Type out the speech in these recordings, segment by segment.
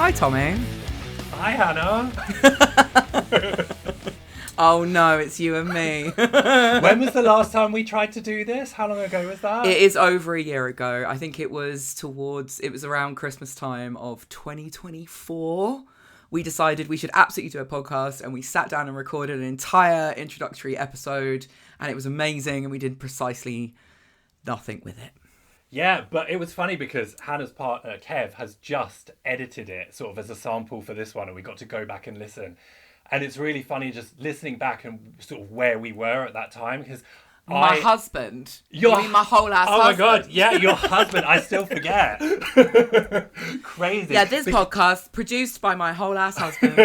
Hi, Tommy. Hi, Hannah. Oh no, it's you and me. When was the last time we tried to do this? How long ago was that? It is over a year ago. I think it was around Christmas time of 2024. We decided we should absolutely do a podcast, and we sat down and recorded an entire introductory episode, and it was amazing, and we did precisely nothing with it. Yeah, but it was funny because Hannah's partner, Kev, has just edited it sort of as a sample for this one, and we got to go back and listen. And it's really funny just listening back and sort of where we were at that time, because my husband. You mean my whole ass husband? husband? Oh my God, yeah, your husband. I still forget. Crazy. Yeah, this podcast produced by my whole ass husband.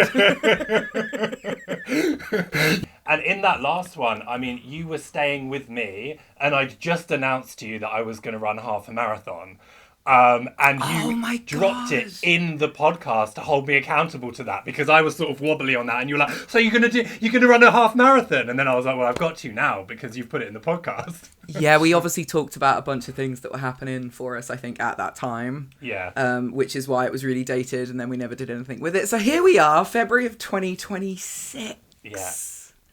And in that last one, I mean, you were staying with me, and I'd just announced to you that I was going to run half a marathon. And you dropped it in the podcast to hold me accountable to that, because I was sort of wobbly on that, and you were like, so you're gonna run a half marathon? And then I was like, well, I've got to now because you've put it in the podcast. Yeah, we obviously talked about a bunch of things that were happening for us, I think, at that time. Yeah. Which is why it was really dated, and then we never did anything with it. So here we are, February of 2026.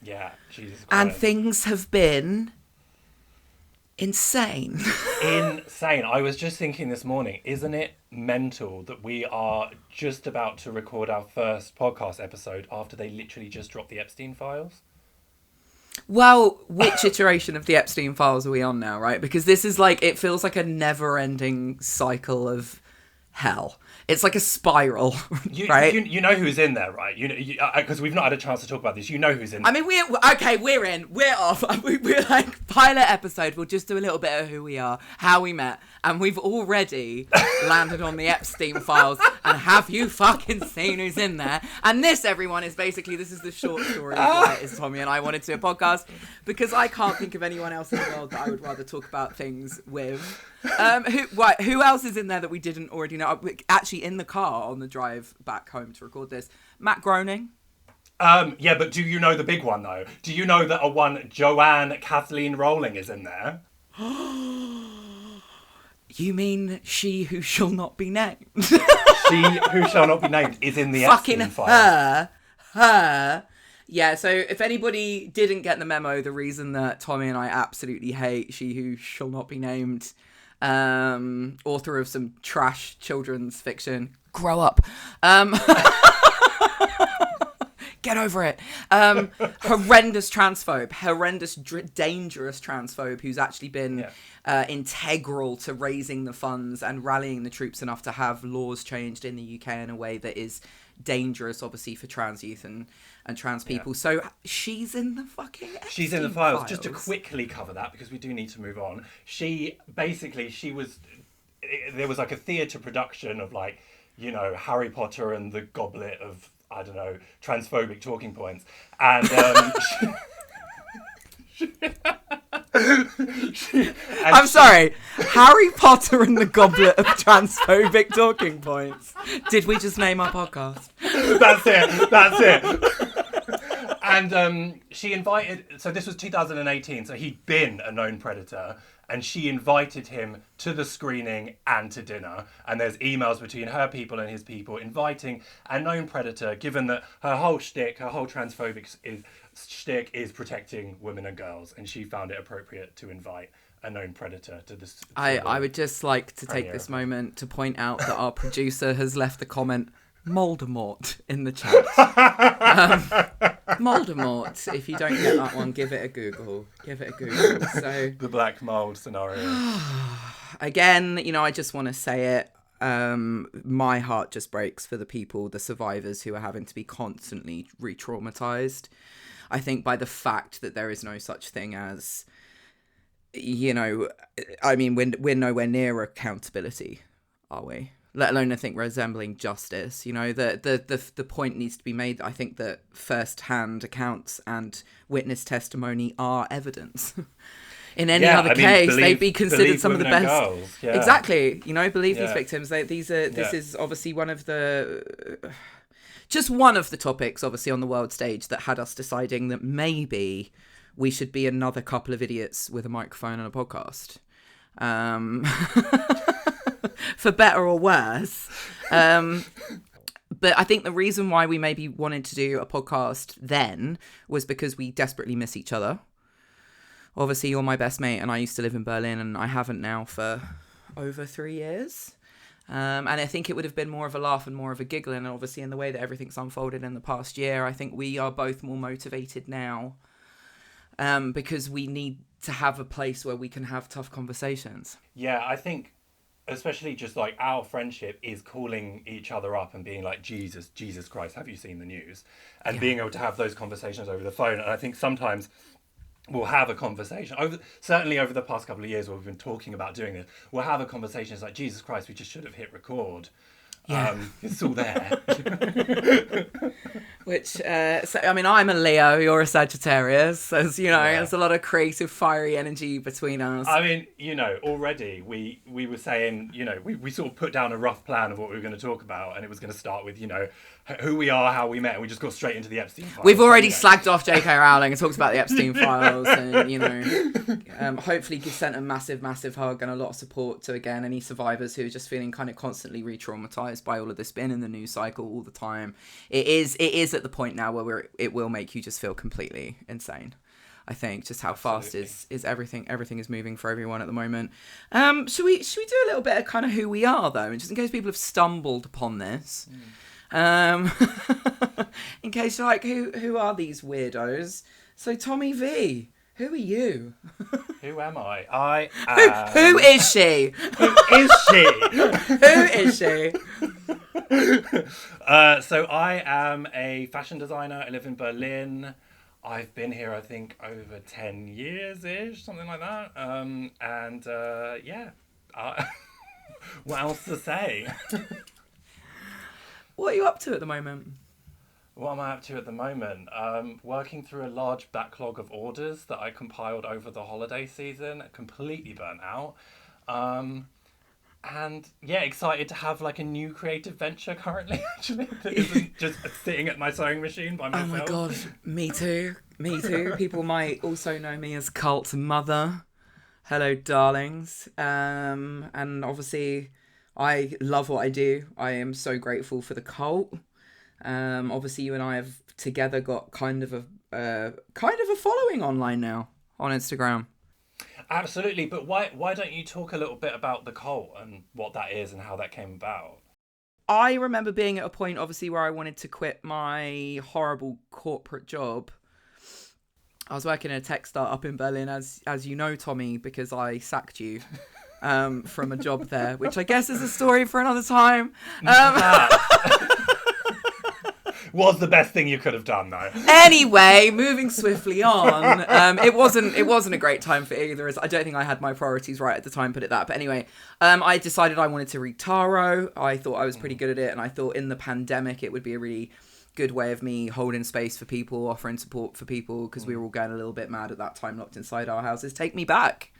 Yeah. Jesus Christ. And things have been insane. Insane. I was just thinking this morning, isn't it mental that we are just about to record our first podcast episode after they literally just dropped the Epstein files? Well, which iteration of the Epstein files are we on now, right? Because this is like, it feels like a never-ending cycle of hell. It's like a spiral, right? You know who's in there, right? You know, because we've not had a chance to talk about this. You know who's in there. I mean, we're in. We're off. We're like, pilot episode. We'll just do a little bit of who we are, how we met, and we've already landed on the Epstein files. And have you fucking seen who's in there? And this, everyone, is basically, this is the short story of why it is Tommy and I wanted to do a podcast, because I can't think of anyone else in the world that I would rather talk about things with. Who else is in there that we didn't already know? Actually, in the car on the drive back home to record this, Matt Groening. Yeah, but do you know the big one, though? Do you know that Joanne Kathleen Rowling is in there? You mean she who shall not be named? She who shall not be named is in the fucking Epstein files. her. Yeah, so if anybody didn't get the memo, the reason that Tommy and I absolutely hate she who shall not be named, author of some trash children's fiction, grow up. Get over it. Horrendous transphobe, dangerous transphobe who's actually been integral to raising the funds and rallying the troops enough to have laws changed in the UK in a way that is dangerous, obviously, for trans youth and trans people. So she's in the fucking Epstein She's in the files. Just to quickly cover that, because we do need to move on. There was like a theatre production of, like, you know, Harry Potter and the Goblet of, I don't know, transphobic talking points. And I'm sorry, Harry Potter and the Goblet of Transphobic Talking Points. Did we just name our podcast? That's it. And she invited, so this was 2018, so he'd been a known predator, and she invited him to the screening and to dinner. And there's emails between her people and his people inviting a known predator, given that her whole transphobic shtick is protecting women and girls, and she found it appropriate to invite a known predator to this. I would just like to take this moment to point out that our producer has left the comment Moldemort in the chat. Moldemort, if you don't get that one, give it a Google. So the black mold scenario. Again, you know, I just want to say it. My heart just breaks for the people, the survivors who are having to be constantly re-traumatized. I think by the fact that there is no such thing as, you know, I mean, we're nowhere near accountability, are we? Let alone, I think, resembling justice. You know, the point needs to be made. I think that first-hand accounts and witness testimony are evidence. In any other case, they'd be considered some of the best. Yeah. Exactly. You know, believe these victims. This is obviously one of the topics, obviously, on the world stage that had us deciding that maybe we should be another couple of idiots with a microphone and a podcast. For better or worse. But I think the reason why we maybe wanted to do a podcast then was because we desperately miss each other. Obviously, you're my best mate, and I used to live in Berlin, and I haven't now for over 3 years. And I think it would have been more of a laugh and more of a giggle. And obviously, in the way that everything's unfolded in the past year, I think we are both more motivated now, because we need to have a place where we can have tough conversations. Yeah, I think especially just like our friendship is calling each other up and being like, Jesus Christ, have you seen the news? And being able to have those conversations over the phone. And I think sometimes we'll have a conversation certainly over the past couple of years where we've been talking about doing this, we'll have a conversation. It's like, Jesus Christ, we just should have hit record. It's all there. Which, so, I mean, I'm a Leo, you're a Sagittarius. As you know, there's a lot of creative, fiery energy between us. I mean, you know, already we were saying, you know, we sort of put down a rough plan of what we were going to talk about, and it was going to start with, you know, who we are, how we met, and we just got straight into the Epstein files. We've already slagged off J.K. Rowling and talked about the Epstein files, and, you know, hopefully sent a massive, massive hug and a lot of support to, again, any survivors who are just feeling kind of constantly re-traumatized by all of this being in the news cycle all the time. It is at the point now where it will make you just feel completely insane. I think just how fast is everything is moving for everyone at the moment. Should we do a little bit of kind of who we are though, and just in case people have stumbled upon this. In case you're like, who are these weirdos? So Tommy V, who are you? Who am I? I am... Who is she? Who is she? Who is she? So I am a fashion designer. I live in Berlin. I've been here, I think, over 10 years-ish, something like that. What else to say? What are you up to at the moment? What am I up to at the moment? Working through a large backlog of orders that I compiled over the holiday season, completely burnt out. And yeah, excited to have like a new creative venture currently, actually, that isn't just sitting at my sewing machine by myself. Oh my god, me too. People might also know me as Cult Mother. Hello, darlings. And obviously, I love what I do. I am so grateful for the cult. Obviously, you and I have together got kind of a following online now on Instagram. Absolutely, but why don't you talk a little bit about the cult and what that is and how that came about? I remember being at a point, obviously, where I wanted to quit my horrible corporate job. I was working in a tech startup in Berlin, as you know, Tommy, because I sacked you from a job there, which I guess is a story for another time. Was the best thing you could have done, though. Anyway, moving swiftly on, it wasn't a great time for either. As I don't think I had my priorities right at the time, put it that. But anyway, I decided I wanted to read tarot. I thought I was pretty good at it, and I thought in the pandemic it would be a really good way of me holding space for people, offering support for people, because we were all going a little bit mad at that time, locked inside our houses. Take me back,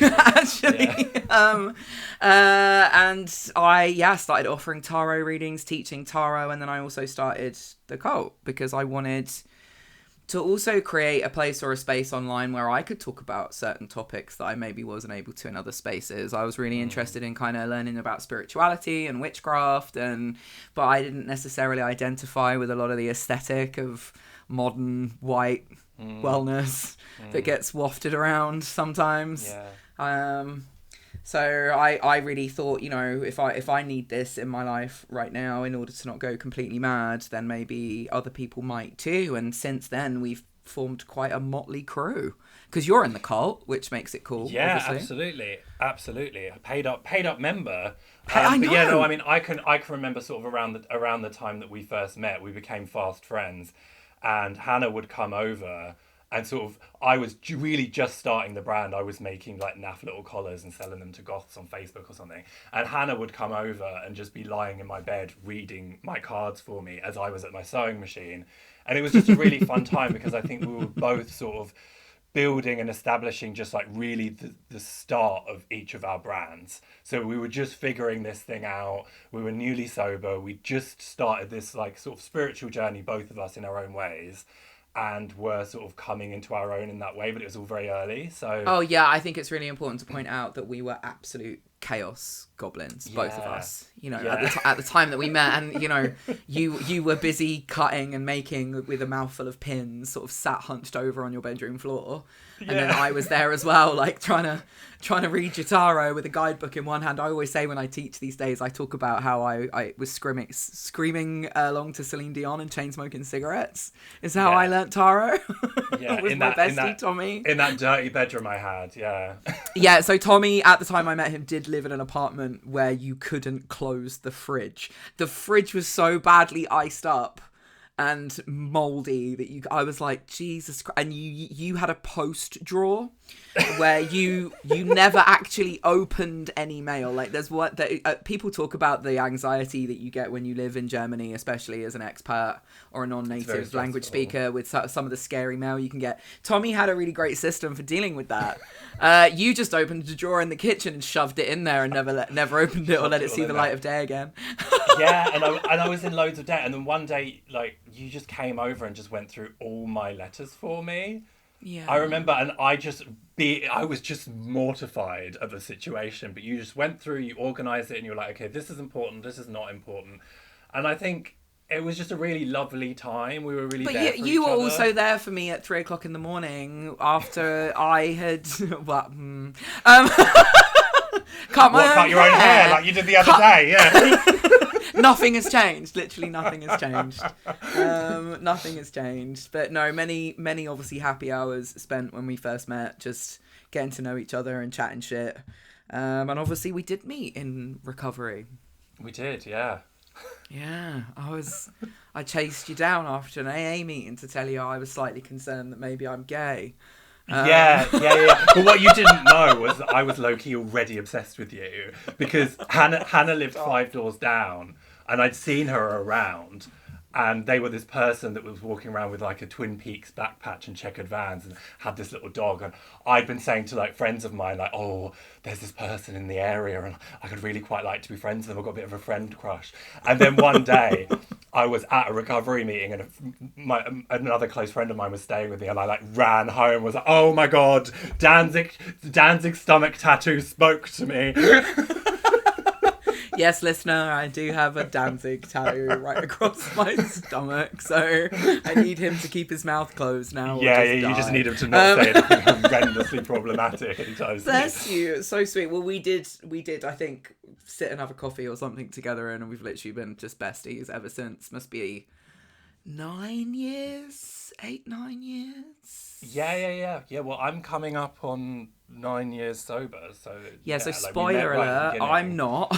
actually. Yeah. And I started offering tarot readings, teaching tarot, and then I also started the cult because I wanted to also create a place or a space online where I could talk about certain topics that I maybe wasn't able to in other spaces. I was really interested in kind of learning about spirituality and witchcraft, but I didn't necessarily identify with a lot of the aesthetic of modern white wellness that gets wafted around sometimes. So I really thought, you know, if I need this in my life right now in order to not go completely mad, then maybe other people might too. And since then, we've formed quite a motley crew. Because you're in the cult, which makes it cool. Yeah, obviously. absolutely. A paid up member. I know. But yeah, no, I mean, I can remember sort of around the time that we first met, we became fast friends, and Hannah would come over. And sort of, I was really just starting the brand. I was making like naff little collars and selling them to goths on Facebook or something. And Hannah would come over and just be lying in my bed reading my cards for me as I was at my sewing machine. And it was just a really fun time because I think we were both sort of building and establishing just like really the start of each of our brands. So we were just figuring this thing out. We were newly sober. We just started this like sort of spiritual journey, both of us in our own ways. And we're sort of coming into our own in that way, but it was all very early. So oh yeah, I think it's really important to point out that we were absolute chaos goblins, both of us, you know, Yeah. at the time that we met. And, you know, you were busy cutting and making with a mouthful of pins, sort of sat hunched over on your bedroom floor. And then I was there as well, like trying to read Jotaro with a guidebook in one hand. I always say when I teach these days, I talk about how I was screaming along to Celine Dion and chain smoking cigarettes. Is how I learnt Taro. Yeah, with my bestie Tommy. In that dirty bedroom I had, yeah. Yeah, so Tommy, at the time I met him, did live in an apartment where you couldn't close the fridge. The fridge was so badly iced up and moldy that I was like, Jesus Christ. And you had a post drawer where you never actually opened any mail. Like there's people talk about the anxiety that you get when you live in Germany, especially as an expat or a non-native language speaker, with some of the scary mail you can get. Tommy had a really great system for dealing with that. You just opened a drawer in the kitchen and shoved it in there and never opened it or let it see the light of day again. Yeah, and I was in loads of debt, and then one day, like, you just came over and just went through all my letters for me. Yeah, I remember, and I was just mortified at the situation, but you just went through, you organised it, and you were like, okay, this is important, this is not important. And I think it was just a really lovely time. We were really there for you each were other. also there for me at 3 o'clock in the morning after I had cut your own hair like you did the other day, yeah. Nothing has changed. Literally nothing has changed. Nothing has changed. But no, many obviously happy hours spent when we first met, just getting to know each other and chatting shit. And obviously we did meet in recovery. We did, yeah. Yeah, I chased you down after an AA meeting to tell you I was slightly concerned that maybe I'm gay. Yeah. But what you didn't know was that I was low-key already obsessed with you, because Hannah lived 5 doors down, and I'd seen her around, and they were this person that was walking around with like a Twin Peaks backpatch and checkered Vans and had this little dog. And I'd been saying to like friends of mine, like, oh, there's this person in the area and I could really quite like to be friends with them. I've got a bit of a friend crush. And then one day I was at a recovery meeting and another close friend of mine was staying with me, and I like ran home and was like, oh my God, Danzig stomach tattoo spoke to me. Yes, listener, I do have a Danzig tattoo right across my stomach, so I need him to keep his mouth closed now. Yeah, you just need him to not say anything horrendously problematic anytime soon. Bless you, it's so sweet. Well, we did, I think, sit and have a coffee or something together, and we've literally been just besties ever since. Must be 9 years, 8-9 years. Yeah. Well, I'm coming up on 9 years sober, so yeah. So like, spoiler alert, right I'm not.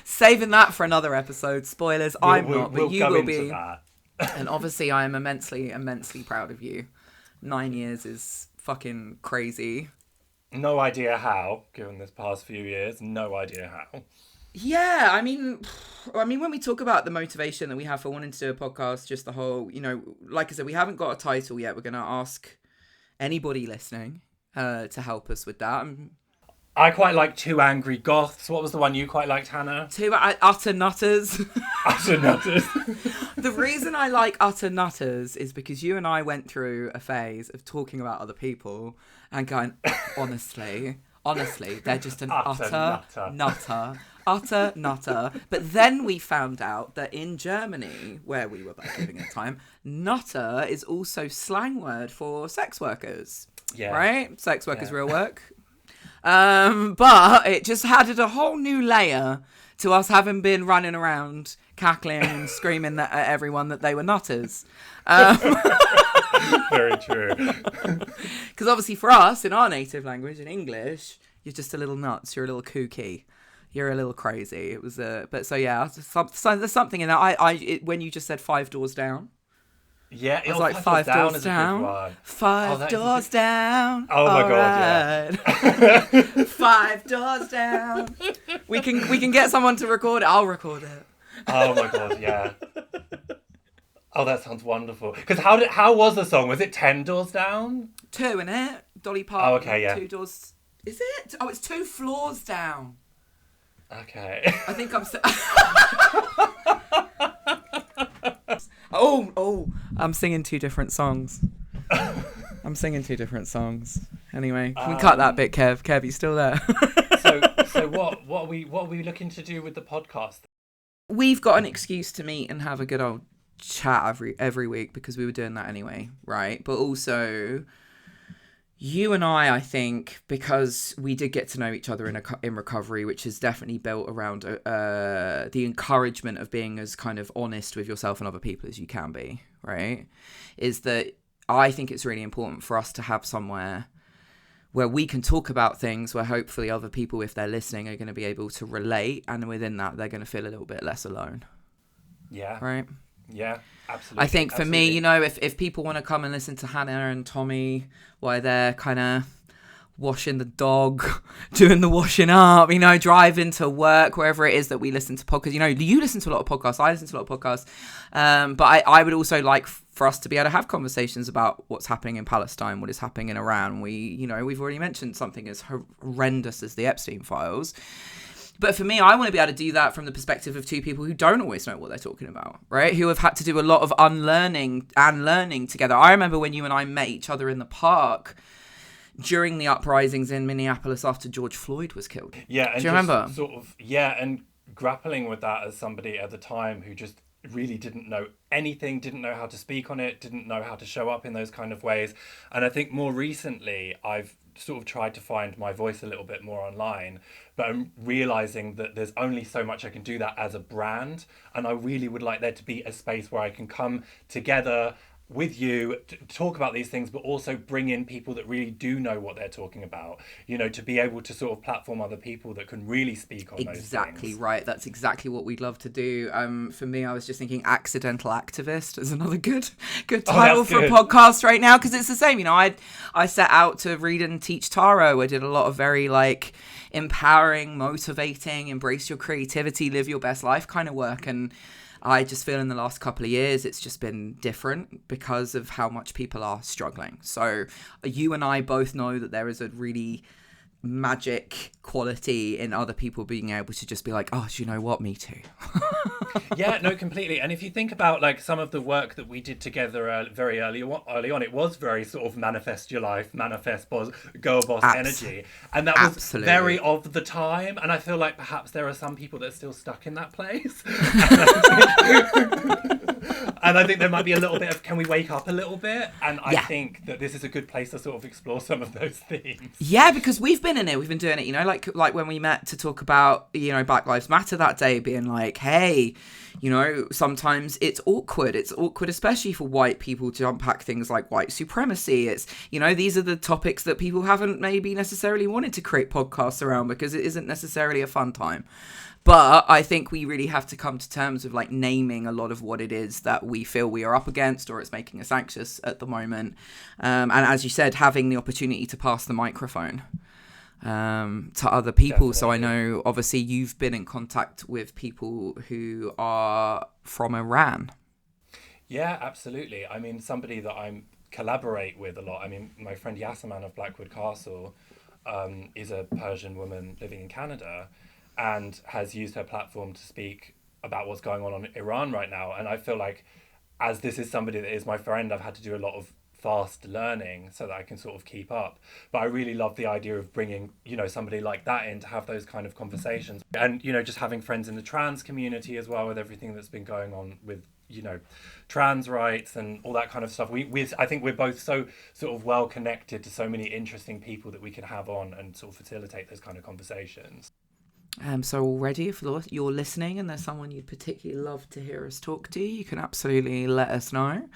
Saving that for another episode. Spoilers, I'm not, but you will be. That. And obviously, I am immensely proud of you. 9 years is fucking crazy. No idea how, given this past few years. No idea how. Yeah, I mean, when we talk about the motivation that we have for wanting to do a podcast, just the whole, you know, like I said, we haven't got a title yet. We're going to ask anybody listening to help us with that. I quite like Two Angry Goths. What was the one you quite liked, Hannah? Two utter nutters. Utter nutters. The reason I like utter nutters is because you and I went through a phase of talking about other people and going, honestly, they're just an utter nutter. But then we found out that in Germany, where we were both living at the time, nutter is also slang word for sex workers. Yeah. Right? Sex workers, real work. But it just added a whole new layer to us having been running around cackling and screaming at everyone that they were nutters. Very true. Because obviously for us, in our native language, in English, you're just a little nuts. You're a little kooky. You're a little crazy. It was but so yeah, so there's something in that. When you just said 5 doors down. Yeah, it was like 5 doors down. 5 doors down. Oh my God, yeah. 5 doors down. We can get someone to record it. I'll record it. Oh my God, yeah. Oh, that sounds wonderful. Because how was the song? Was it 10 doors down? 2, innit? Dolly Parton. Oh, okay, yeah. 2 doors. Is it? Oh, it's 2 floors down. Okay. I think I'm. Oh, I'm singing 2 different songs. Anyway, can we cut that bit, Kev? Kev, you still there? So what are we looking to do with the podcast? We've got an excuse to meet and have a good old chat every week because we were doing that anyway, right? But also, you and I think, because we did get to know each other in recovery, which is definitely built around the encouragement of being as kind of honest with yourself and other people as you can be, right? Is that I think it's really important for us to have somewhere where we can talk about things where hopefully other people, if they're listening, are going to be able to relate. And within that, they're going to feel a little bit less alone. Yeah. Right? Yeah, absolutely. I think for me, if people want to come and listen to Hannah and Tommy while they're kind of washing the dog, doing the washing up, driving to work, wherever it is that we listen to podcasts. You listen to a lot of podcasts. I listen to a lot of podcasts. But I would also like for us to be able to have conversations about what's happening in Palestine, what is happening in Iran. We've already mentioned something as horrendous as the Epstein files. But for me, I want to be able to do that from the perspective of two people who don't always know what they're talking about, right? Who have had to do a lot of unlearning and learning together. I remember when you and I met each other in the park during the uprisings in Minneapolis after George Floyd was killed. Yeah, and do you remember? And grappling with that as somebody at the time who just really didn't know anything, didn't know how to speak on it, didn't know how to show up in those kind of ways. And I think more recently, I've sort of tried to find my voice a little bit more online, but I'm realizing that there's only so much I can do that as a brand. And I really would like there to be a space where I can come together with you to talk about these things, but also bring in people that really do know what they're talking about, to be able to sort of platform other people that can really speak on those things. Exactly right. That's exactly what we'd love to do. For me, I was just thinking accidental activist is another good title for a podcast right now, because it's the same. I set out to read and teach tarot. I did a lot of very empowering, motivating, embrace your creativity, live your best life kind of work. And I just feel in the last couple of years, it's just been different because of how much people are struggling. So you and I both know that there is a really magic quality in other people being able to just be like, oh, do you know what? Me too. Yeah, no, completely. And if you think about some of the work that we did together very early on, it was very sort of manifest your life, manifest girl boss energy. And that was very of the time. And I feel like perhaps there are some people that are still stuck in that place. And I think there might be a little bit of, can we wake up a little bit? And I think that this is a good place to sort of explore some of those themes. Yeah, because we've been in it. We've been doing it, like when we met to talk about, Black Lives Matter that day, being like, hey, sometimes it's awkward. It's awkward, especially for white people, to unpack things like white supremacy. It's, these are the topics that people haven't maybe necessarily wanted to create podcasts around because it isn't necessarily a fun time. But I think we really have to come to terms with naming a lot of what it is that we feel we are up against, or it's making us anxious at the moment. And as you said, having the opportunity to pass the microphone to other people. Definitely. So I know, obviously, you've been in contact with people who are from Iran. Yeah, absolutely. I mean, somebody that I collaborate with a lot. I mean, my friend Yasaman of Blackwood Castle is a Persian woman living in Canada, and has used her platform to speak about what's going on in Iran right now. And I feel like, as this is somebody that is my friend, I've had to do a lot of fast learning so that I can sort of keep up. But I really love the idea of bringing, somebody like that in to have those kind of conversations. And, just having friends in the trans community as well, with everything that's been going on with, trans rights and all that kind of stuff. I think we're both so sort of well connected to so many interesting people that we can have on and sort of facilitate those kind of conversations. So already, if you're listening and there's someone you'd particularly love to hear us talk to, you can absolutely let us know.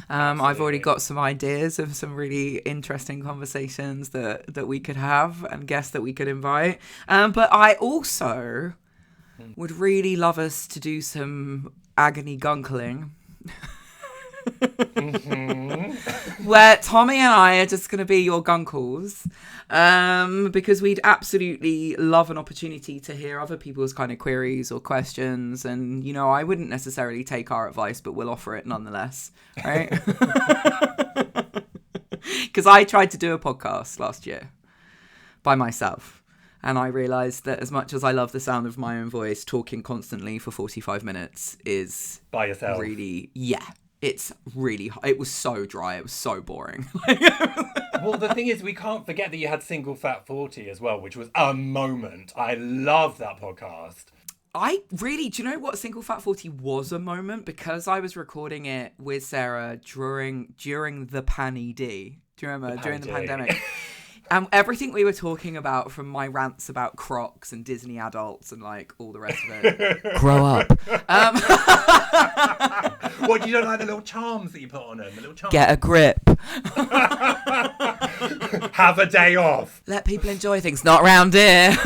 I've already got some ideas of some really interesting conversations that we could have and guests that we could invite. But I also would really love us to do some agony gunkling. Where Tommy and I are just going to be your gunkles, because we'd absolutely love an opportunity to hear other people's kind of queries or questions, and I wouldn't necessarily take our advice, but we'll offer it nonetheless, right? Because I tried to do a podcast last year by myself, and I realised that as much as I love the sound of my own voice, talking constantly for 45 minutes is by yourself. Really, It's really, it was so dry. It was so boring. Well, the thing is, we can't forget that you had Single Fat 40 as well, which was a moment. I love that podcast. Do you know what Single Fat 40 was a moment? Because I was recording it with Sarah during the Pan-ED. Do you remember? During the pandemic. And everything we were talking about, from my rants about Crocs and Disney adults and like all the rest of it. Grow up. What, you don't like the little charms that you put on them? The little charms? Get a grip. Have a day off. Let people enjoy things, not round here.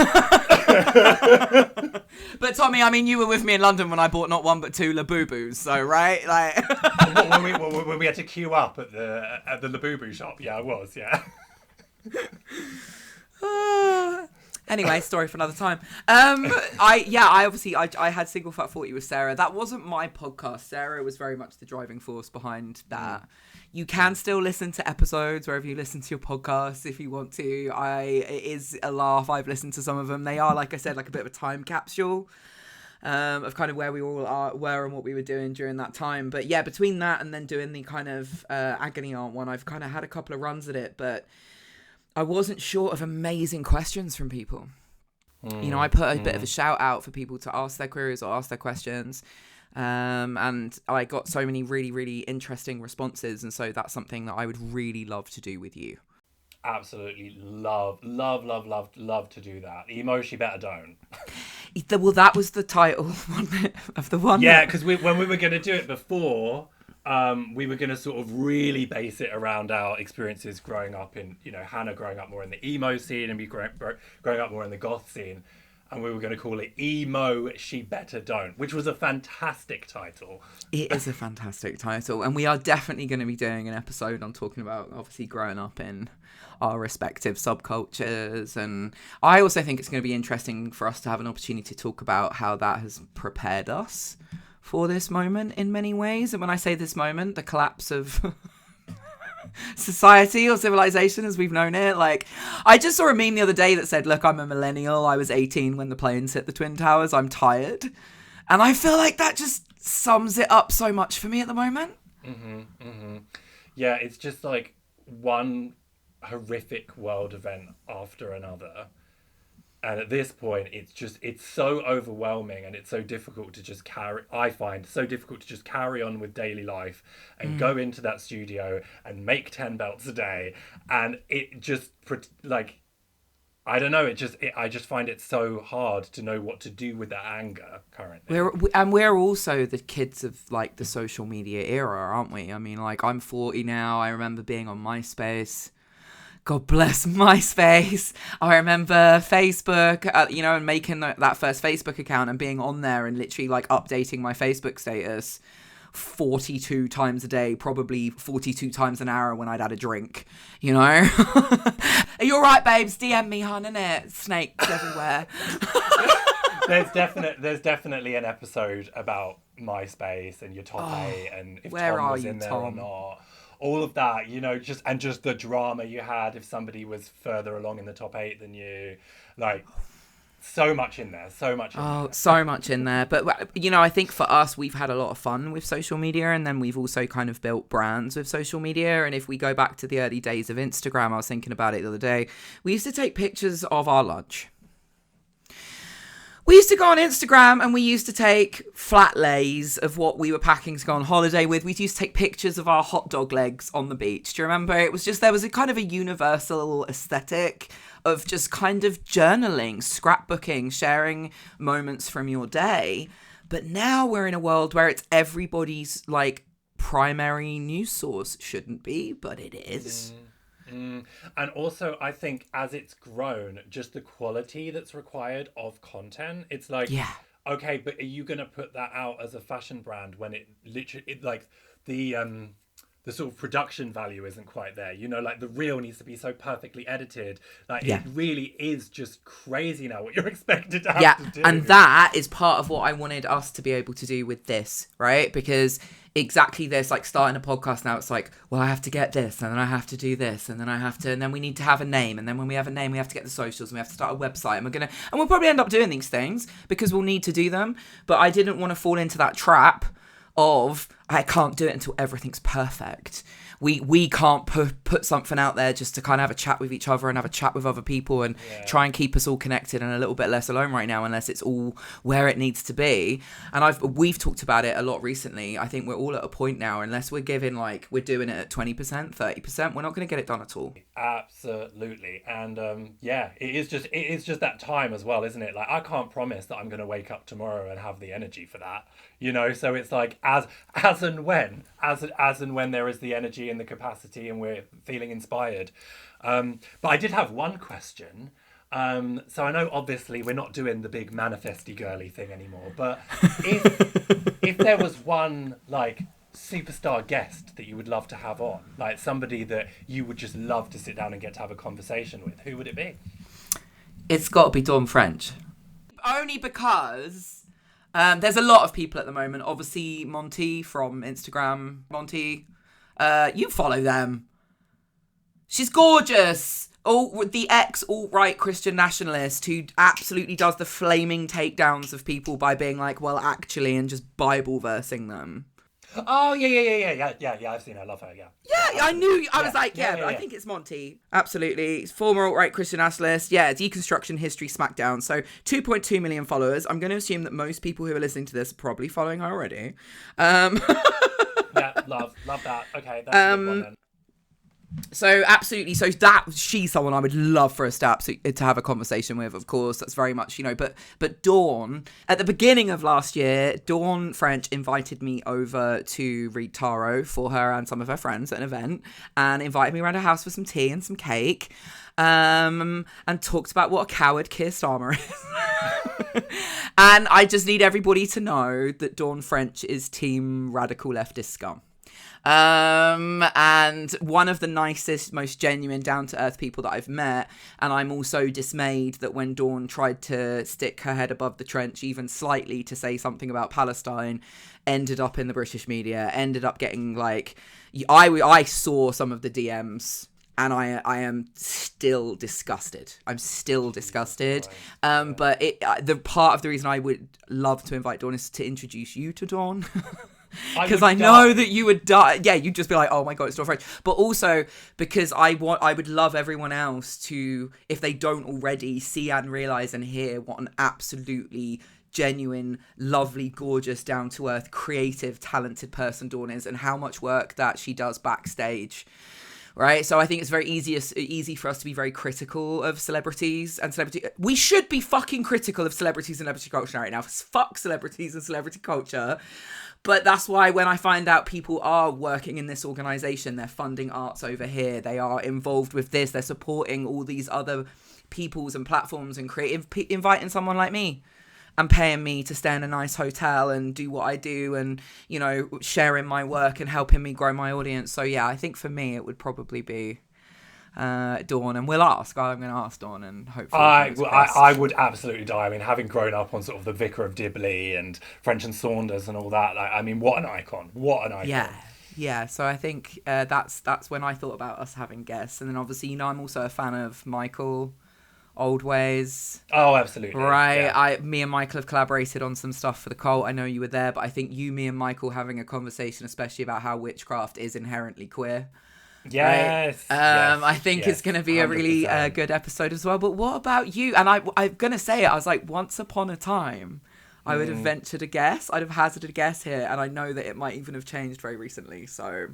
But Tommy, I mean, you were with me in London when I bought not one but two Labubus, so right, like. when we had to queue up at the Labubu shop, yeah, I was, yeah. Anyway, story for another time. I had Single Fat 40 with Sarah. That wasn't my podcast. Sarah was very much the driving force behind that. You can still listen to episodes wherever you listen to your podcasts if you want to. It is a laugh. I've listened to some of them. They are, like I said, like a bit of a time capsule of kind of where we all were and what we were doing during that time. But yeah, between that and then doing the kind of Agony Aunt one, I've kind of had a couple of runs at it, but I wasn't short of amazing questions from people. You know, I put a bit of a shout out for people to ask their queries or ask their questions. And I got so many really, really interesting responses. And so that's something that I would really love to do with you. Absolutely love to do that. Emo, she better don't. Well, that was the title of the one. Yeah, because when we were going to do it before, we were going to sort of really base it around our experiences growing up in, you know, Hannah growing up more in the emo scene and me growing up more in the goth scene. And we were going to call it Emo, She Better Don't, which was a fantastic title. It is a fantastic title. And we are definitely going to be doing an episode on talking about, obviously, growing up in our respective subcultures. And I also think it's going to be interesting for us to have an opportunity to talk about how that has prepared us for this moment in many ways. And when I say this moment, the collapse of society or civilization as we've known it. Like, I just saw a meme the other day that said, look, I'm a millennial. I was 18 when the planes hit the Twin Towers. I'm tired. And I feel like that just sums it up so much for me at the moment. Yeah, it's just like one horrific world event after another. And at this point, it's so overwhelming and it's so difficult to just I find so difficult to just carry on with daily life and go into that studio and make 10 belts a day. And it just, like, I don't know, I just find it so hard to know what to do with that anger currently. We're also the kids of, like, the social media era, aren't we? I mean, like, I'm 40 now. I remember being on MySpace. God bless MySpace. I remember Facebook, and making that first Facebook account and being on there and literally like updating my Facebook status 42 times a day, probably 42 times an hour when I'd had a drink, you know? Are you all right, babes? DM me, hun, innit? Snakes everywhere. There's definitely an episode about MySpace and your top 8 and if Tom was in there or not. All of that, you know, just the drama you had if somebody was further along in the top 8 than you. Like, so much in there. So much in there. But, you know, I think for us, we've had a lot of fun with social media, and then we've also kind of built brands with social media. And if we go back to the early days of Instagram, I was thinking about it the other day, we used to take pictures of our lunch. We used to go on Instagram and we used to take flat lays of what we were packing to go on holiday with. We used to take pictures of our hot dog legs on the beach. Do you remember? It was just, there was a kind of a universal aesthetic of just kind of journaling, scrapbooking, sharing moments from your day. But now we're in a world where it's everybody's like primary news source. Shouldn't be, but it is. And also, I think as it's grown, just the quality that's required of content, it's like, okay, but are you going to put that out as a fashion brand when it literally, like, the sort of production value isn't quite there, you know, like the reel needs to be so perfectly edited, like it really is just crazy now what you're expected to have to do. And that is part of what I wanted us to be able to do with this, right? Because exactly this, like starting a podcast now, it's like, well, I have to get this, and then I have to do this, and then I have to, and then we need to have a name, and then when we have a name, we have to get the socials, and we have to start a website, and we'll probably end up doing these things because we'll need to do them. But I didn't want to fall into that trap of, I can't do it until everything's perfect. We can't put something out there just to kind of have a chat with each other and have a chat with other people and try and keep us all connected and a little bit less alone right now, unless it's all where it needs to be. And we've talked about it a lot recently. I think we're all at a point now, unless we're giving we're doing it at 20%, 30%, we're not going to get it done at all. Absolutely. And it is just that time as well, isn't it? Like, I can't promise that I'm going to wake up tomorrow and have the energy for that, so it's like as and when there is the energy and the capacity and we're feeling inspired. But I did have one question. So I know obviously we're not doing the big manifesty girly thing anymore, but if there was one superstar guest that you would love to have on, like somebody that you would just love to sit down and get to have a conversation with, who would it be? It's got to be Dawn French. Only because there's a lot of people at the moment. Obviously, Monty from Instagram. Monty, you follow them. She's gorgeous. The ex-alt-right Christian nationalist who absolutely does the flaming takedowns of people by being like, well, actually, and just Bible versing them. Oh, yeah, I've seen her. I love her, yeah. Yeah, I knew. I was like, but I think it's Monty. Absolutely. He's former alt-right Christian nationalist. Yeah, deconstruction history smackdown. So 2.2 million followers. I'm going to assume that most people who are listening to this are probably following her already. Yeah, love that. Okay, that's a good one then. So absolutely, she's someone I would love for us to have a conversation with. Of course, that's very much But Dawn, at the beginning of last year, Dawn French invited me over to read tarot for her and some of her friends at an event, and invited me around her house for some tea and some cake, and talked about what a coward Keir Starmer is. And I just need everybody to know that Dawn French is team radical leftist scum. And one of the nicest, most genuine, down-to-earth people that I've met. And I'm also dismayed that when Dawn tried to stick her head above the trench even slightly to say something about Palestine, ended up in the British media, ended up getting I saw some of the DMs. And I am still disgusted. I'm still disgusted. But the part of the reason I would love to invite Dawn is to introduce you to Dawn. Because I know that you would die. Yeah, you'd just be like, oh my God, it's Dawn French. But also because I would love everyone else to, if they don't already, see and realise and hear what an absolutely genuine, lovely, gorgeous, down-to-earth, creative, talented person Dawn is, and how much work that she does backstage. Right, so I think it's very easy for us to be very critical of celebrities and celebrity. We should be fucking critical of celebrities and celebrity culture right now. Fuck celebrities and celebrity culture. But that's why when I find out people are working in this organisation, they're funding arts over here, they are involved with this, they're supporting all these other peoples and platforms and inviting someone like me and paying me to stay in a nice hotel and do what I do and, sharing my work and helping me grow my audience. So, yeah, I think for me it would probably be Dawn, and we'll ask. I'm going to ask Dawn, and hopefully I would absolutely die. I mean, having grown up on sort of the Vicar of Dibley and French and Saunders and all that, what an icon! What an icon! Yeah. So I think that's when I thought about us having guests, and then obviously I'm also a fan of Michael Old Ways. Oh, absolutely. Right. Yeah. Me and Michael have collaborated on some stuff for the cult. I know you were there, but I think me and Michael having a conversation, especially about how witchcraft is inherently queer. Yes. Right? I think it's going to be 100%. A really good episode as well. But what about you? And I'm going to say it. I was like, once upon a time, I would have ventured a guess. I'd have hazarded a guess here. And I know that it might even have changed very recently. So...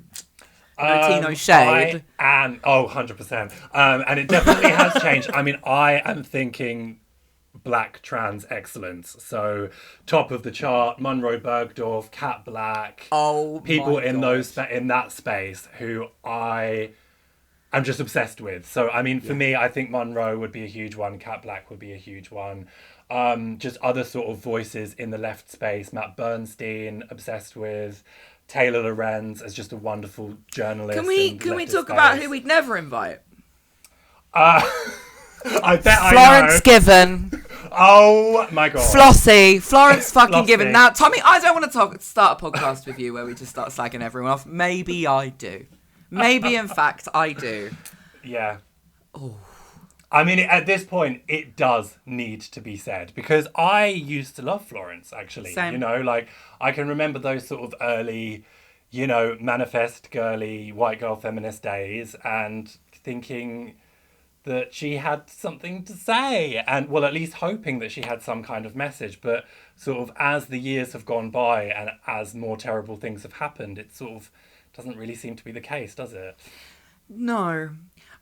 no shade. 100%. And it definitely has changed. I mean, I am thinking black trans excellence. So top of the chart, Monroe Bergdorf, Cat Black. Oh, people in that space who I am just obsessed with. So I mean, for me, I think Monroe would be a huge one. Cat Black would be a huge one. Just other sort of voices in the left space. Matt Bernstein, obsessed with. Taylor Lorenz as just a wonderful journalist. Can we talk about who we'd never invite? I bet Florence Given. Oh my God. Florence fucking Given. Now, Tommy, I don't want to start a podcast with you where we just start slagging everyone off. Maybe I do. Maybe, in fact, I do. Yeah. Oh. I mean, at this point, it does need to be said because I used to love Florence, actually. Same. I can remember those sort of early manifest girly white girl feminist days and thinking that she had something to say, and well, at least hoping that she had some kind of message. But sort of as the years have gone by and as more terrible things have happened, it sort of doesn't really seem to be the case, does it? No.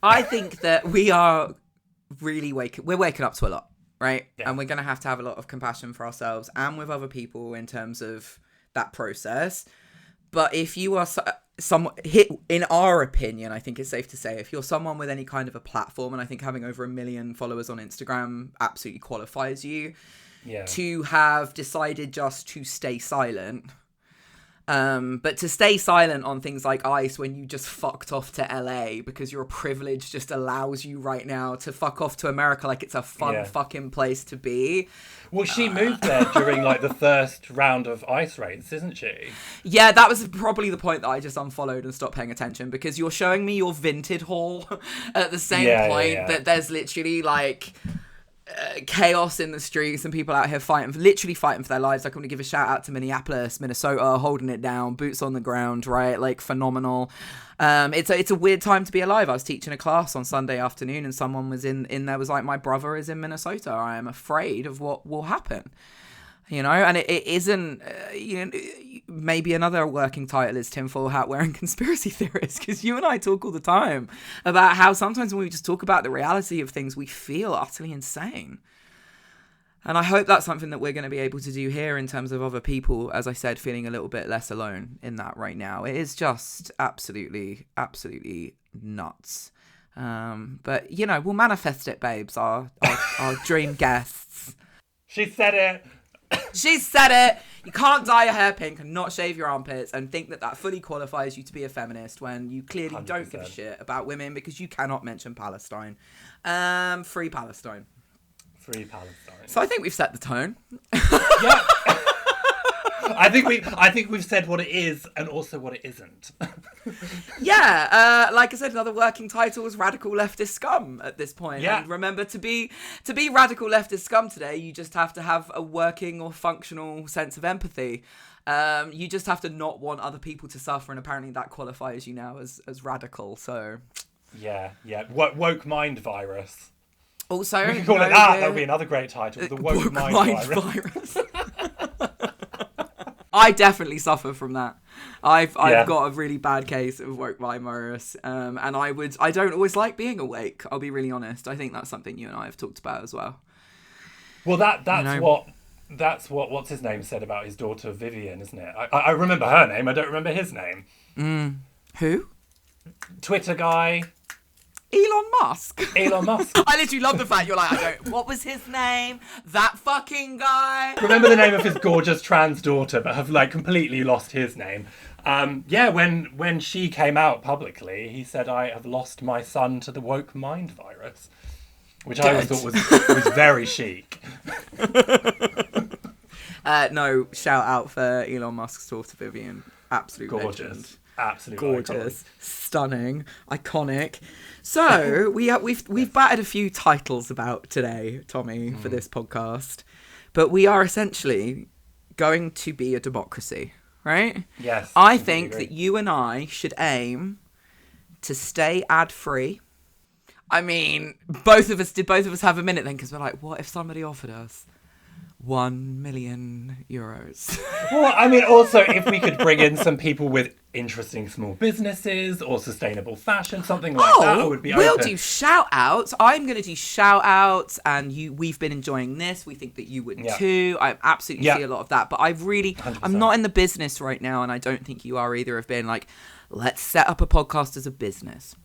I think that we're waking up to a lot, right? Yeah. And we're going to have a lot of compassion for ourselves and with other people in terms of that process. But if you are in our opinion, I think it's safe to say, if you're someone with any kind of a platform, and I think having over 1 million followers on Instagram absolutely qualifies you, to have decided just to stay silent. But to stay silent on things like ICE when you just fucked off to LA because your privilege just allows you right now to fuck off to America like it's a fun fucking place to be. Well, she moved there during like the first round of ICE raids, isn't she? Yeah, that was probably the point that I just unfollowed and stopped paying attention, because you're showing me your Vinted haul at the same point that there's literally like chaos in the streets and people out here literally fighting for their lives. Like, I'm gonna give a shout out to Minneapolis, Minnesota, holding it down, boots on the ground, right? Like, phenomenal. It's a weird time to be alive. I was teaching a class on Sunday afternoon and someone was in there was like, my brother is in Minnesota. I am afraid of what will happen. And it isn't, maybe another working title is tinfoil hat wearing conspiracy theorist, because you and I talk all the time about how sometimes when we just talk about the reality of things, we feel utterly insane. And I hope that's something that we're going to be able to do here in terms of other people, as I said, feeling a little bit less alone in that right now. It is just absolutely, absolutely nuts. But, we'll manifest it, babes, our dream guests. She said it. She said it. You can't dye your hair pink and not shave your armpits and think that fully qualifies you to be a feminist when you clearly 100%. Don't give a shit about women because you cannot mention Palestine. Free Palestine. Free Palestine. So I think we've set the tone. Yeah. I think we've said what it is and also what it isn't. Yeah, like I said, another working title is radical leftist scum at this point. Yeah. And remember, to be radical leftist scum today, you just have to have a working or functional sense of empathy. You just have to not want other people to suffer, and apparently that qualifies you now as radical. So yeah. Woke mind virus. Also, we can call it that. That would be another great title. The woke mind virus. I definitely suffer from that. I've got a really bad case of woke mind virus, and I don't always like being awake. I'll be really honest. I think that's something you and I have talked about as well. Well, that's what what's his name said about his daughter Vivian, isn't it? I remember her name. I don't remember his name. Who? Twitter guy. Elon Musk. I literally love the fact you're like, what was his name? That fucking guy. Remember the name of his gorgeous trans daughter, but have like completely lost his name. When she came out publicly, he said, I have lost my son to the woke mind virus, which I always thought was very chic. No, shout out for Elon Musk's daughter Vivian. Absolute gorgeous. Legend. Absolutely gorgeous, stunning, iconic. So we've batted a few titles about today, Tommy, for this podcast, but we are essentially going to be a democracy, right? Yes. I think that you and I should aim to stay ad-free. I mean, did both of us have a minute then? Because we're like, what if somebody offered us 1 million euros? Well, I mean, also, if we could bring in some people with interesting small businesses or sustainable fashion, something like that, I would be open. We'll do shout outs. I'm going to do shout outs, and we've been enjoying this. We think that you would too. I absolutely see a lot of that, but I'm not in the business right now, and I don't think you are either, of being like, let's set up a podcast as a business.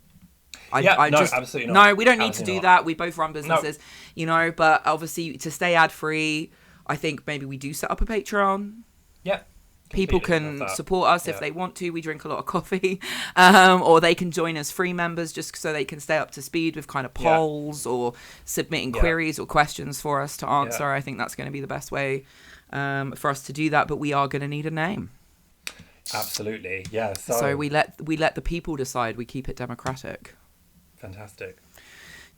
Absolutely not. No, we don't need to do that. We both run businesses, but obviously to stay ad free, I think maybe we do set up a Patreon. Yeah. People can support us if they want to. We drink a lot of coffee. Or they can join as free members just so they can stay up to speed with kind of polls or submitting queries or questions for us to answer. I think that's going to be the best way for us to do that. But we are going to need a name. Absolutely. Yeah. So we let the people decide. We keep it democratic. Fantastic.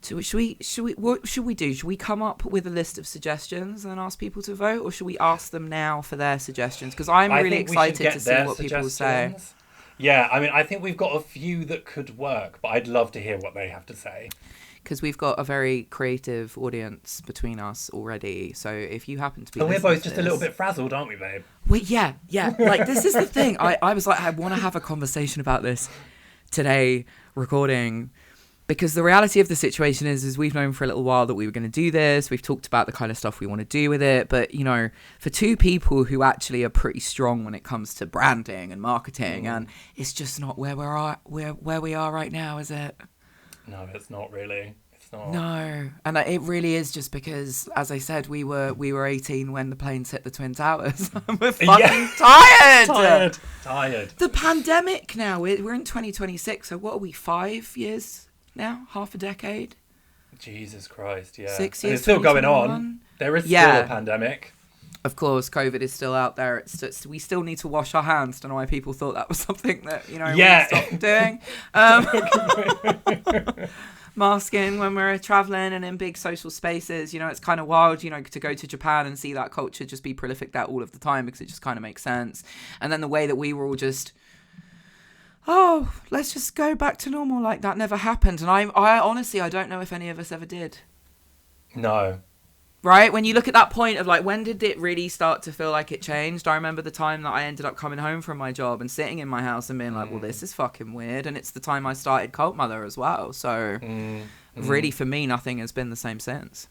So what should we do? Should we come up with a list of suggestions and ask people to vote, or should we ask them now for their suggestions? Because I'm really excited to see what people say. Yeah, I mean, I think we've got a few that could work, but I'd love to hear what they have to say. Because we've got a very creative audience between us already. So if you happen to be And we're listening both to just a little bit frazzled, aren't we, babe? yeah. Like, this is the thing. I was like, I want to have a conversation about this today, recording, because the reality of the situation is we've known for a little while that we were going to do this. We've talked about the kind of stuff we want to do with it. But, you know, for two people who actually are pretty strong when it comes to branding and marketing, and it's just not where we are right now, is it? No, it's not really. It's not. No, and it really is just because, as I said, we were 18 when the planes hit the Twin Towers. We're fucking tired. The pandemic now. We're in 2026. So what are we? 5 years now? Half a decade? Jesus Christ! Yeah, 6 and years. it's still going on. There is still a pandemic. Of course, COVID is still out there. We still need to wash our hands. Don't know why people thought that was something that, you know, we stopped doing. Masking when we're traveling and in big social spaces. You know, it's kind of wild, you know, to go to Japan and see that culture just be prolific there all of the time, because it just kind of makes sense. And then the way that we were all just, oh, let's just go back to normal, like that never happened. And I honestly, I don't know if any of us ever did. No. Right? When you look at that point of like, when did it really start to feel like it changed? I remember the time that I ended up coming home from my job and sitting in my house and being like, well, this is fucking weird. And it's the time I started Cult Mother as well. So really, for me, nothing has been the same since.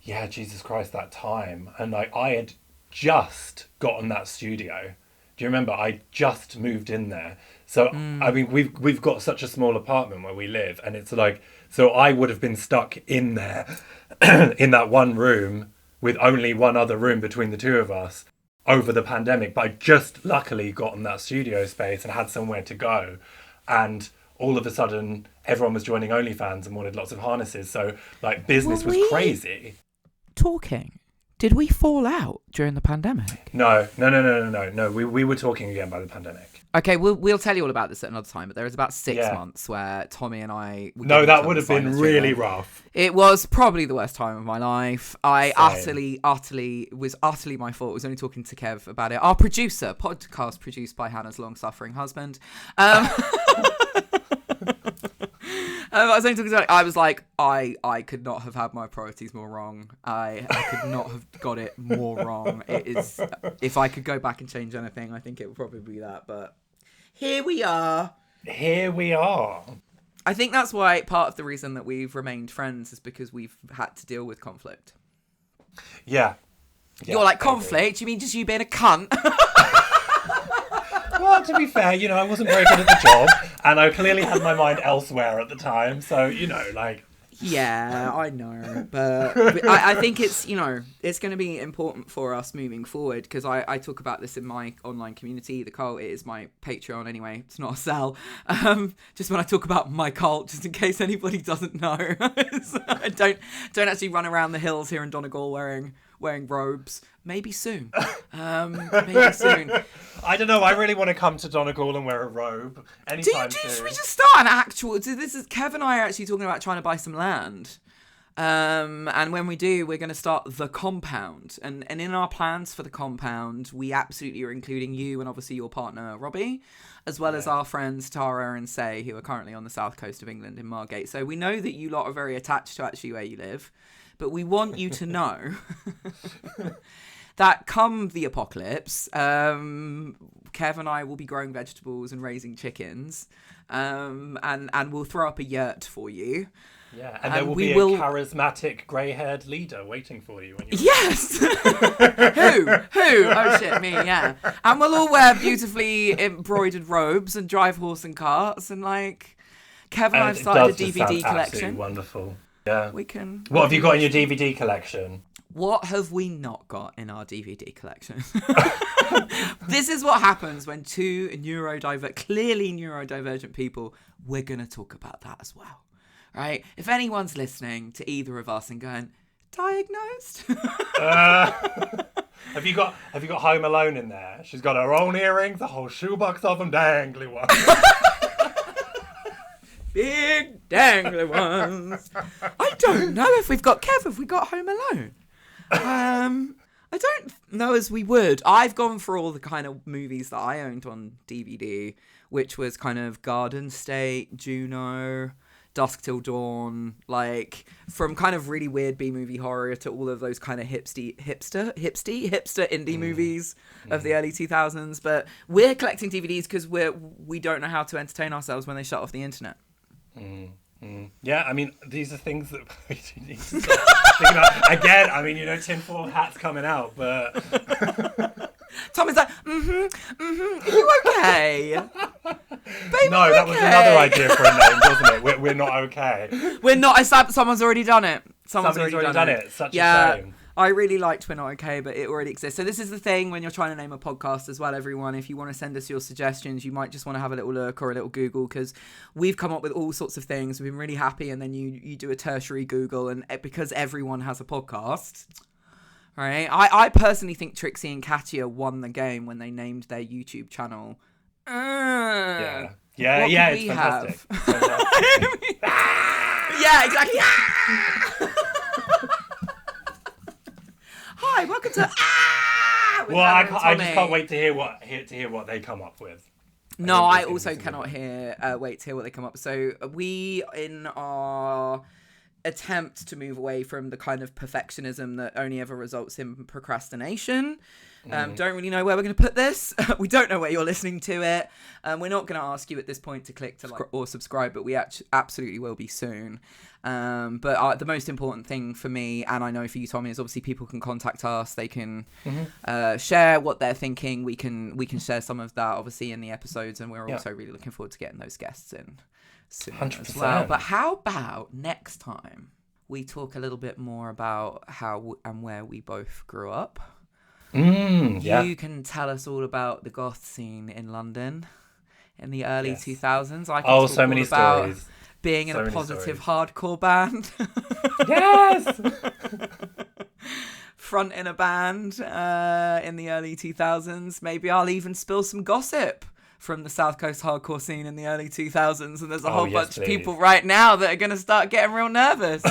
Yeah, Jesus Christ, that time. And like, I had just gotten that studio. Do you remember? I just moved in there. So, I mean, we've got such a small apartment where we live, and it's like, so I would have been stuck in there, in that one room, with only one other room between the two of us over the pandemic. But I just luckily gotten that studio space and had somewhere to go. And all of a sudden, everyone was joining OnlyFans and wanted lots of harnesses. So, like, business was crazy. Talking. Did we fall out during the pandemic? No. We were talking again by the pandemic. Okay, we'll tell you all about this at another time, but there was about 6 months where Tommy and I... that would have been really rough. It was probably the worst time of my life. Was utterly my fault. I was only talking to Kev about it. Our producer, podcast produced by Hannah's long-suffering husband. I was only talking about it. I was like, I could not have had my priorities more wrong. I could not have got it more wrong. It is, if I could go back and change anything, I think it would probably be that. But here we are. I think that's why part of the reason that we've remained friends is because we've had to deal with conflict. Yeah. You're like, conflict? You mean just you being a cunt? Well, to be fair, you know, I wasn't very good at the job, and I clearly had my mind elsewhere at the time. So, you know, like... Yeah, I know. But I think it's, you know, it's going to be important for us moving forward, because I talk about this in my online community. The cult, it is my Patreon anyway. It's not a sell. Just when I talk about my cult, just in case anybody doesn't know. I don't actually run around the hills here in Donegal wearing robes. Maybe soon. Maybe soon. I don't know. I really want to come to Donegal and wear a robe anytime soon. Should we just start an actual... This is Kev and I are actually talking about trying to buy some land. And when we do, we're going to start the compound. And in our plans for the compound, we absolutely are including you and obviously your partner, Robbie, as well as our friends Tara and Say, who are currently on the south coast of England in Margate. So we know that you lot are very attached to actually where you live. But we want you to know that come the apocalypse, Kev and I will be growing vegetables and raising chickens, and we'll throw up a yurt for you. Yeah, and there will be a charismatic grey-haired leader waiting for you. When you yes! Who? Oh shit, me, yeah. And we'll all wear beautifully embroidered robes and drive horse and carts, and like, Kev and I have started a DVD collection. Absolutely wonderful. Yeah. We can... What have you got in your DVD collection? What have we not got in our DVD collection? This is what happens when two clearly neurodivergent people, we're going to talk about that as well. Right? If anyone's listening to either of us and going, diagnosed? Have you got Home Alone in there? She's got her own earrings, a whole shoebox of them, dangly ones. Big dangly ones. I don't know if we've got Kev. Have we got Home Alone? I don't know as we would. I've gone for all the kind of movies that I owned on DVD, which was kind of Garden State, Juno, Dusk Till Dawn, like from kind of really weird B-movie horror to all of those kind of hipster indie movies of the early 2000s. But we're collecting DVDs because we don't know how to entertain ourselves when they shut off the internet. Yeah, I mean, these are things that we need to start thinking about. Again, I mean, tinfoil hat's coming out, but... Tom is like, are you okay? Baby, no, that was another idea for a name, wasn't it? We're not okay. We're not, someone's already done it. Someone's already done it. Such a shame. I really liked We're Not Okay, but it already exists. So this is the thing when you're trying to name a podcast as well, everyone. If you want to send us your suggestions, you might just want to have a little look or a little Google, because we've come up with all sorts of things. We've been really happy, and then you do a tertiary Google, and because everyone has a podcast, right? I personally think Trixie and Katia won the game when they named their YouTube channel. Yeah, what it's fantastic. Yeah, exactly. Hi, welcome to Well, I just can't wait to hear what they come up with. No, I also cannot wait to hear what they come up with. So we, in our attempt to move away from the kind of perfectionism that only ever results in procrastination, don't really know where we're going to put this. We don't know where you're listening to it. We're not going to ask you at this point to click to like or subscribe, but we absolutely will be soon. But the most important thing for me, and I know for you, Tommy, is obviously people can contact us. They can share what they're thinking. We can share some of that obviously in the episodes, and we're also really looking forward to getting those guests in soon 100%. As well. But how about next time we talk a little bit more about how and where we both grew up? You can tell us all about the goth scene in London in the early 2000s. I can talk so many about stories. Being in a positive hardcore band. Yes! Front in a band in the early 2000s. Maybe I'll even spill some gossip from the South Coast hardcore scene in the early 2000s. And there's a whole bunch of people right now that are going to start getting real nervous.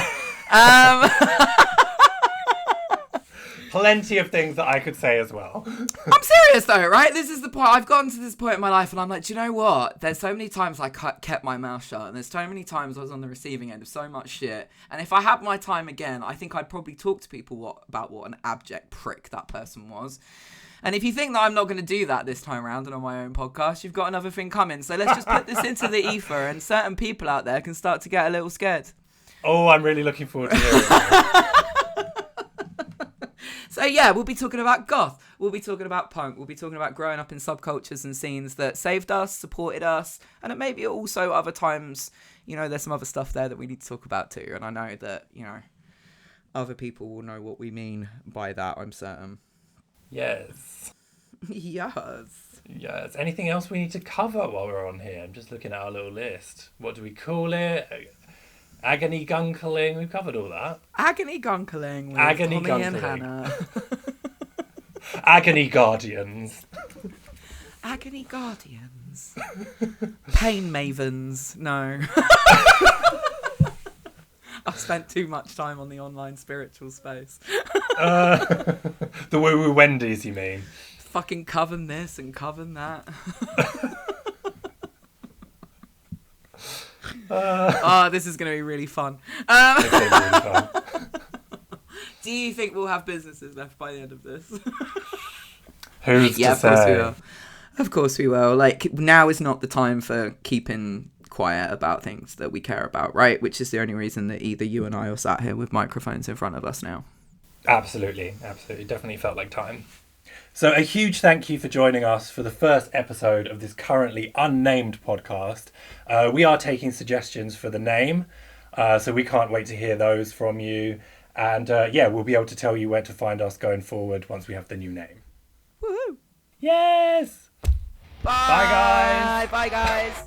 Plenty of things that I could say as well. I'm serious though, right? This is the point. I've gotten to this point in my life and I'm like, do you know what? There's so many times I kept my mouth shut, and there's so many times I was on the receiving end of so much shit. And if I had my time again, I think I'd probably talk to people about what an abject prick that person was. And if you think that I'm not going to do that this time around and on my own podcast, you've got another thing coming. So let's just put this into the ether, and certain people out there can start to get a little scared. Oh, I'm really looking forward to hearing that. So yeah, we'll be talking about goth, we'll be talking about punk, we'll be talking about growing up in subcultures and scenes that saved us, supported us, and it may be also other times, there's some other stuff there that we need to talk about too, and I know that, other people will know what we mean by that, I'm certain. Yes. Yes. Anything else we need to cover while we're on here? I'm just looking at our little list. What do we call it? Agony gunkling, we've covered all that. Agony gunkling with Tommy and Hannah. Agony guardians. Agony guardians. Pain mavens. No. I've spent too much time on the online spiritual space. The woo-woo Wendy's, you mean? Fucking coven this and coven that. This is going to be really fun. Do you think we'll have businesses left by the end of this? Who's to say? Of course we will. Of course we will. Like, now is not the time for keeping quiet about things that we care about, right? Which is the only reason that either you and I are sat here with microphones in front of us now. Absolutely. Definitely felt like time. So a huge thank you for joining us for the first episode of this currently unnamed podcast. We are taking suggestions for the name, so we can't wait to hear those from you. And we'll be able to tell you where to find us going forward once we have the new name. Woohoo! Yes! Bye, Bye, guys! Bye, guys!